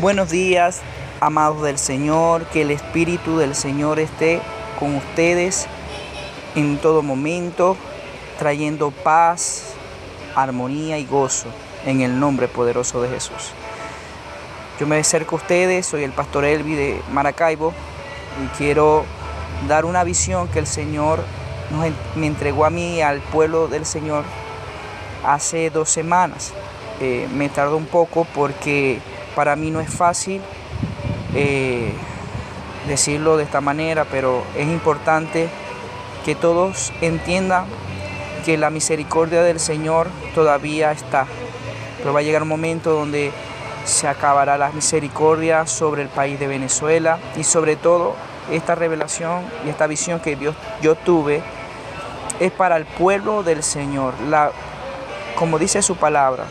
Buenos días, amados del Señor, que el Espíritu del Señor esté con ustedes en todo momento, trayendo paz, armonía y gozo en el nombre poderoso de Jesús. Yo me acerco a ustedes, soy el pastor Elvi de Maracaibo y quiero dar una visión que el Señor me entregó a mí, al pueblo del Señor, hace 2 semanas. Me tardó un poco porque para mí no es fácil decirlo de esta manera, pero es importante que todos entiendan que la misericordia del Señor todavía está. Pero va a llegar un momento donde se acabará la misericordia sobre el país de Venezuela, y sobre todo esta revelación y esta visión que yo tuve es para el pueblo del Señor. Como dice su palabra,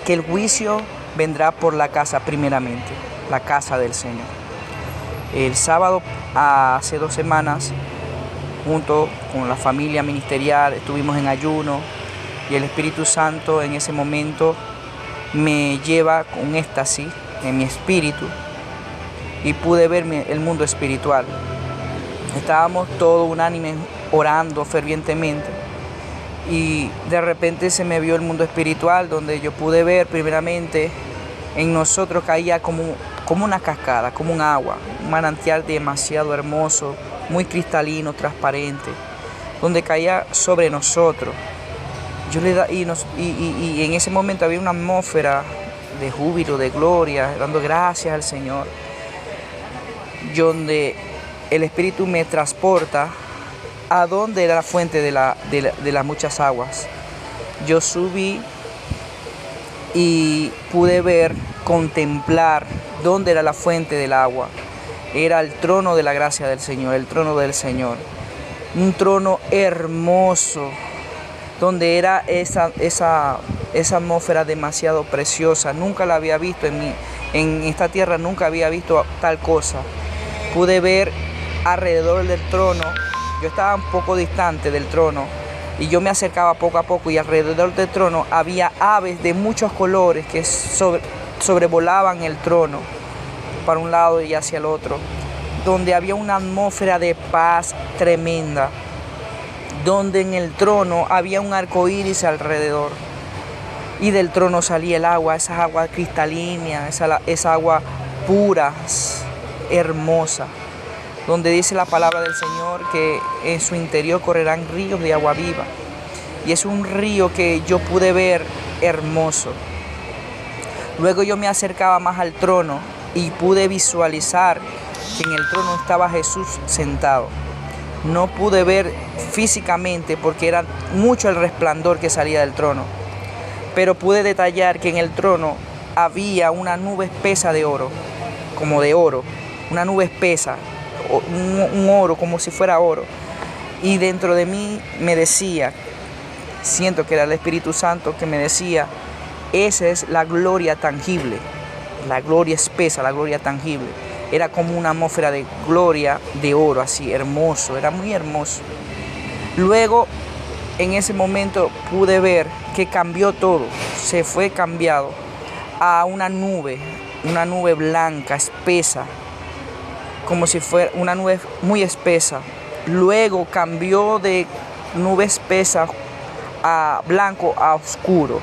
que el juicio vendrá por la casa primeramente, la casa del Señor. El sábado, hace 2 semanas, junto con la familia ministerial, estuvimos en ayuno y el Espíritu Santo en ese momento me lleva con éxtasis en mi espíritu y pude ver el mundo espiritual. Estábamos todos unánimes orando fervientemente y de repente se me vio el mundo espiritual, donde yo pude ver primeramente en nosotros caía como una cascada, como un agua, un manantial demasiado hermoso, muy cristalino, transparente, donde caía sobre nosotros. Y en ese momento había una atmósfera de júbilo, de gloria, dando gracias al Señor, donde el Espíritu me transporta a donde era la fuente de las muchas aguas. Yo subí y pude ver, contemplar dónde era la fuente del agua. Era el trono de la gracia del Señor, el trono del Señor. Un trono hermoso, donde era esa atmósfera demasiado preciosa. Nunca la había visto en esta tierra, nunca había visto tal cosa. Pude ver alrededor del trono. Yo estaba un poco distante del trono y yo me acercaba poco a poco, y alrededor del trono había aves de muchos colores que sobrevolaban el trono para un lado y hacia el otro, donde había una atmósfera de paz tremenda, donde en el trono había un arco iris alrededor, y del trono salía el agua, esa agua cristalina, esa agua pura, hermosa, donde dice la palabra del Señor que en su interior correrán ríos de agua viva. Y es un río que yo pude ver hermoso. Luego yo me acercaba más al trono y pude visualizar que en el trono estaba Jesús sentado. No pude ver físicamente porque era mucho el resplandor que salía del trono, pero pude detallar que en el trono había una nube espesa de oro, como de oro, una nube espesa, un oro, como si fuera oro. Y dentro de mí me decía, siento que era el Espíritu Santo que me decía, esa es la gloria tangible, la gloria espesa, la gloria tangible. Era como una atmósfera de gloria de oro, así hermoso, era muy hermoso. Luego, en ese momento pude ver que cambió todo, se fue cambiado a una nube blanca, espesa, como si fuera una nube muy espesa. Luego cambió de nube espesa a blanco a oscuro,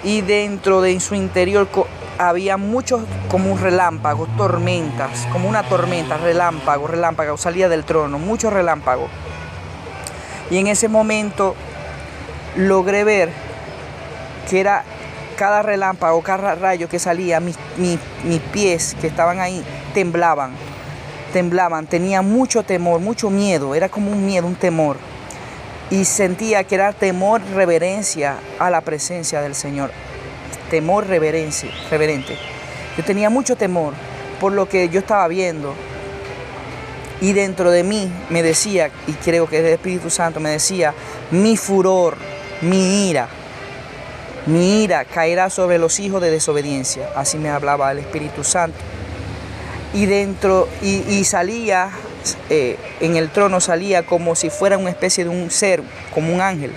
y dentro de su interior había muchos como relámpagos, tormentas, como una tormenta, relámpago, salía del trono, muchos relámpagos. Y en ese momento logré ver que era cada relámpago, cada rayo que salía, mis pies que estaban ahí temblaban, tenía mucho temor, mucho miedo, era como un miedo, un temor. Y sentía que era temor, reverencia a la presencia del Señor, temor, reverente. Yo tenía mucho temor por lo que yo estaba viendo. Y dentro de mí me decía, y creo que es el Espíritu Santo, me decía, mi furor, mi ira caerá sobre los hijos de desobediencia. Así me hablaba el Espíritu Santo. Y salía, en el trono salía como si fuera una especie de un ser, como un ángel.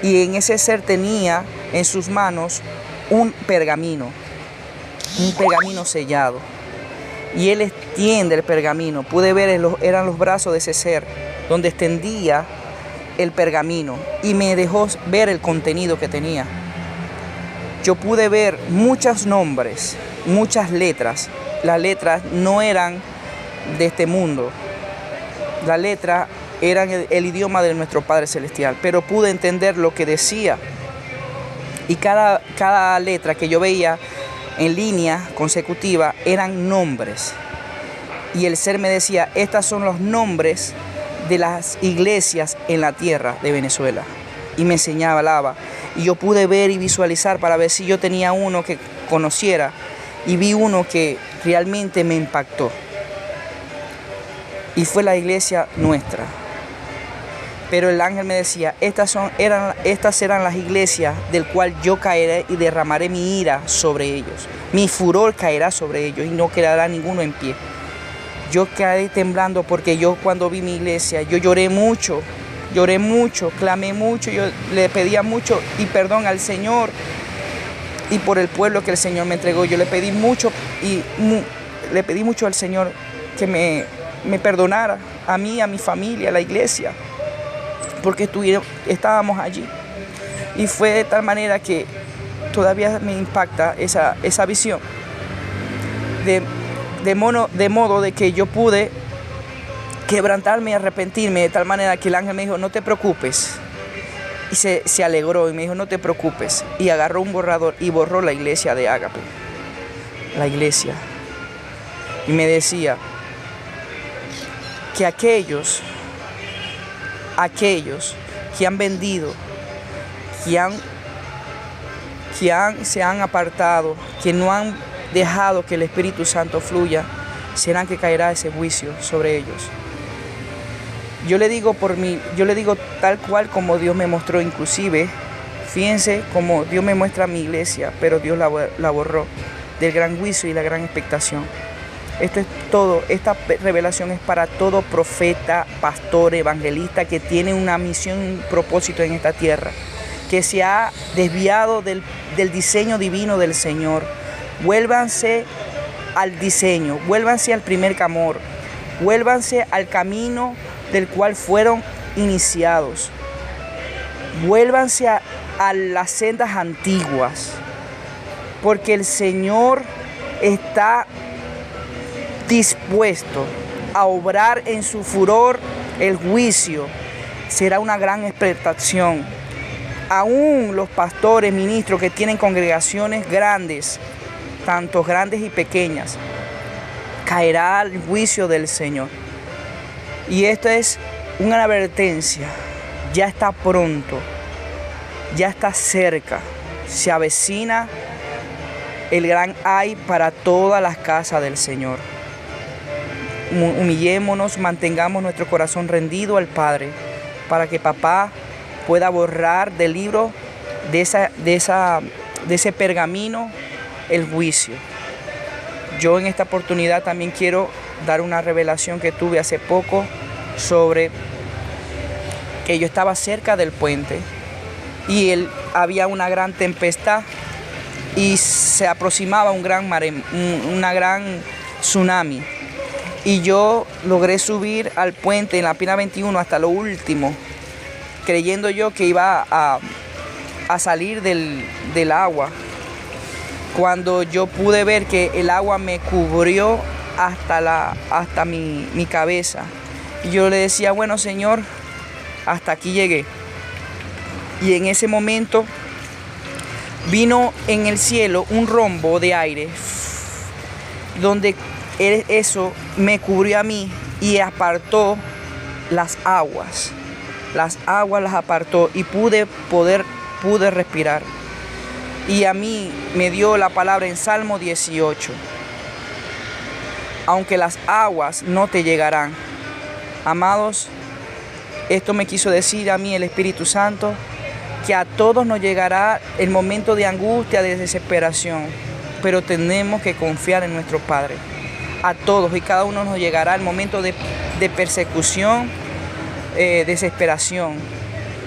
Y en ese ser tenía en sus manos un pergamino. un pergamino sellado. Y él extiende el pergamino. Pude ver, eran los brazos de ese ser, donde extendía el pergamino y me dejó ver el contenido que tenía. Yo pude ver muchos nombres, muchas letras. Las letras no eran de este mundo. Las letras eran el idioma de nuestro Padre Celestial, pero pude entender lo que decía. Y cada letra que yo veía en línea consecutiva eran nombres. Y el ser me decía, estos son los nombres de las iglesias en la tierra de Venezuela. Y me enseñaba. Y yo pude ver y visualizar para ver si yo tenía uno que conociera. Y vi uno que realmente me impactó. Y fue la iglesia nuestra. Pero el ángel me decía, estas eran las iglesias del cual yo caeré y derramaré mi ira sobre ellos. Mi furor caerá sobre ellos y no quedará ninguno en pie. Yo quedé temblando porque yo cuando vi mi iglesia, yo lloré mucho, clamé mucho, yo le pedía mucho y perdón al Señor y por el pueblo que el Señor me entregó. Yo le pedí mucho le pedí mucho al Señor que me perdonara, a mí, a mi familia, a la iglesia, porque estábamos allí. Y fue de tal manera que todavía me impacta esa visión. De modo de que yo pude quebrantarme y arrepentirme de tal manera que el ángel me dijo, no te preocupes. Y se alegró y me dijo, no te preocupes. Y agarró un borrador y borró la iglesia de Ágape. La iglesia. Y me decía que aquellos que han vendido, se han apartado, que no han dejado que el Espíritu Santo fluya, serán que caerá ese juicio sobre ellos. Yo le digo tal cual como Dios me mostró, inclusive, fíjense como Dios me muestra mi iglesia, pero Dios la borró del gran juicio y la gran expectación. Esto es todo, esta revelación es para todo profeta, pastor, evangelista que tiene una misión, un propósito en esta tierra, que se ha desviado del diseño divino del Señor. Vuélvanse al diseño, vuélvanse al primer clamor, vuélvanse al camino del cual fueron iniciados. Vuélvanse a las sendas antiguas, porque el Señor está dispuesto a obrar en su furor el juicio. Será una gran expectación. Aún los pastores, ministros que tienen congregaciones grandes, tanto grandes y pequeñas, caerá al juicio del Señor. Y esto es una advertencia. Ya está pronto, ya está cerca, se avecina el gran ay para todas las casas del Señor. Humillémonos, mantengamos nuestro corazón rendido al Padre, para que papá pueda borrar del libro de ese pergamino el juicio. Yo en esta oportunidad también quiero dar una revelación que tuve hace poco sobre que yo estaba cerca del puente y había una gran tempestad y se aproximaba una gran tsunami. Y yo logré subir al puente en la Pina 21 hasta lo último, creyendo yo que iba a salir del agua. Cuando yo pude ver que el agua me cubrió hasta mi cabeza. Y yo le decía, bueno, Señor, hasta aquí llegué. Y en ese momento vino en el cielo un rombo de aire, donde eso me cubrió a mí y apartó las aguas. Las aguas las apartó y pude respirar. Y a mí me dio la palabra en Salmo 18. Aunque las aguas no te llegarán. Amados, esto me quiso decir a mí el Espíritu Santo, que a todos nos llegará el momento de angustia, de desesperación, pero tenemos que confiar en nuestro Padre. A todos y cada uno nos llegará el momento de persecución, desesperación,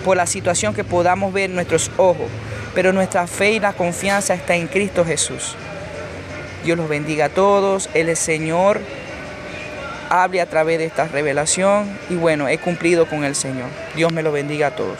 por la situación que podamos ver en nuestros ojos, pero nuestra fe y la confianza está en Cristo Jesús. Dios los bendiga a todos. El Señor hable a través de esta revelación y bueno, he cumplido con el Señor. Dios me lo bendiga a todos.